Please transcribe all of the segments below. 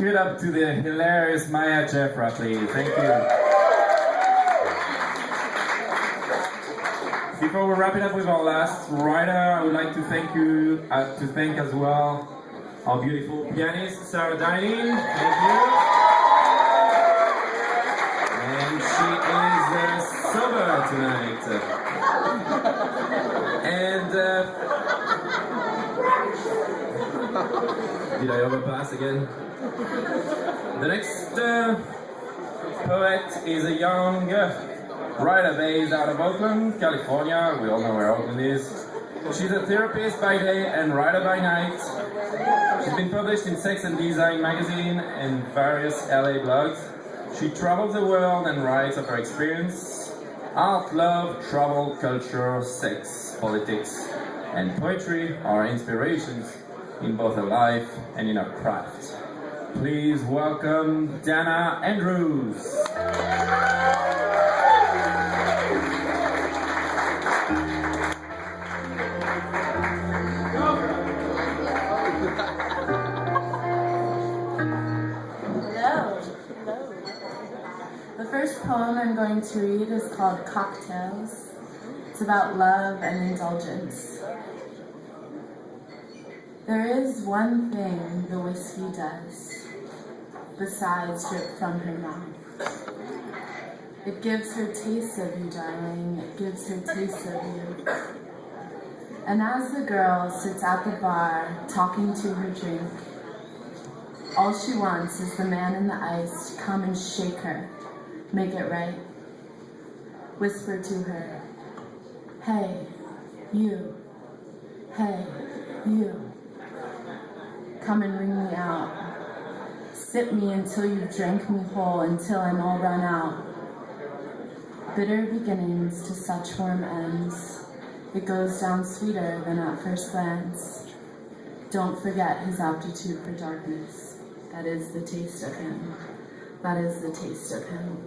Give it up to the hilarious Maya Jeffra, please. Thank you. Before we wrap it up with our last writer, I would like to thank as well our beautiful pianist, Sarah Dining. Thank you. And she is sober tonight. And did I overpass again? The next poet is a young writer based out of Oakland, California. We all know where Oakland is. She's a therapist by day and writer by night. She's been published in Sex and Design magazine and various LA blogs. She travels the world and writes of her experience. Art, love, travel, culture, sex, politics, and poetry are inspirations in both her life and in her craft. Please welcome Dana Andrews. The first poem I'm going to read is called Cocktails. It's about love and indulgence. There is one thing the whiskey does, besides drip from her mouth. It gives her taste of you, darling, it gives her taste of you. And as the girl sits at the bar, talking to her drink, all she wants is the man in the ice to come and shake her. Make it right. Whisper to her, hey, you. Hey, you. Come and wring me out. Sip me until you've drank me whole, until I'm all run out. Bitter beginnings to such warm ends. It goes down sweeter than at first glance. Don't forget his aptitude for darkness. That is the taste of him. That is the taste of him.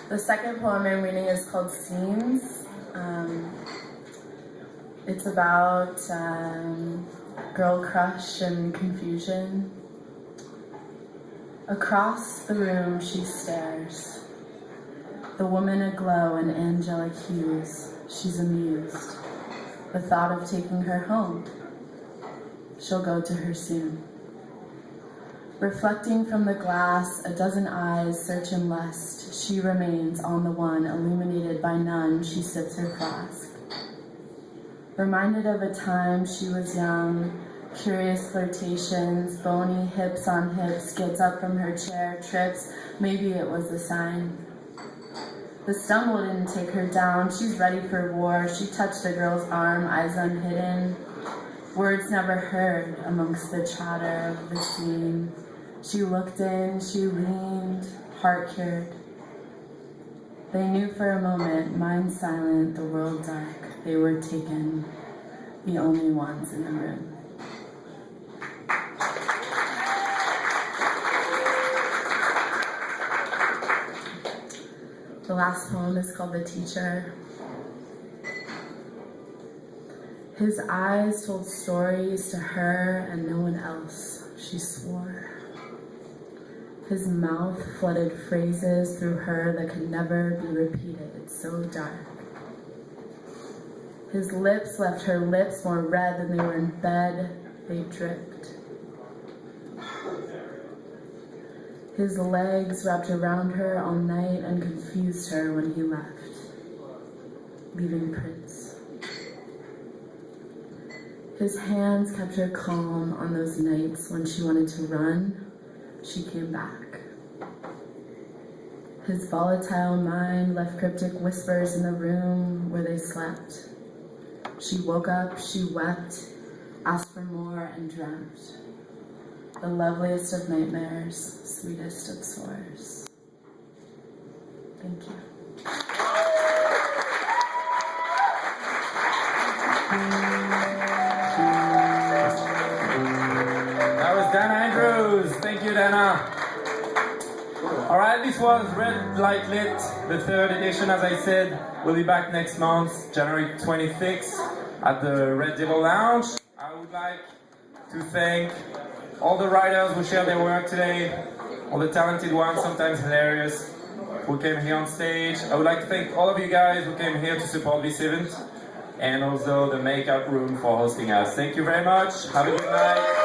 The second poem I'm reading is called Scenes. It's about girl crush and confusion. Across the room she stares. The woman aglow in angelic hues. She's amused. The thought of taking her home. She'll go to her soon. Reflecting from the glass, a dozen eyes search in lust. She remains on the one, illuminated by none. She sips her flask. Reminded of a time she was young, curious flirtations, bony hips on hips, gets up from her chair, trips. Maybe it was a sign. The stumble didn't take her down. She's ready for war. She touched the girl's arm, eyes unhidden. Words never heard amongst the chatter of the scene. She looked in, she leaned, heart cured. They knew for a moment, mind silent, the world dark. They were taken, the only ones in the room. The last poem is called The Teacher. His eyes told stories to her and no one else, she swore. His mouth flooded phrases through her that could never be repeated, so dark. His lips left her lips more red than they were in bed, they dripped. His legs wrapped around her all night and confused her when he left, leaving prints. His hands kept her calm on those nights when she wanted to run. She came back. His volatile mind left cryptic whispers in the room where they slept. She woke up, she wept, asked for more, and dreamt. The loveliest of nightmares, sweetest of sores. Thank you. That was Dana Andrews. Thank you, Dana. All right, this was was Red Light Lit, the third edition, as I said. We'll be back next month, January 26th, at the Red Devil Lounge. I would like to thank all the writers who shared their work today, all the talented ones, sometimes hilarious, who came here on stage. I would like to thank all of you guys who came here to support this event, and also the Makeout Room for hosting us. Thank you very much. Have a good night.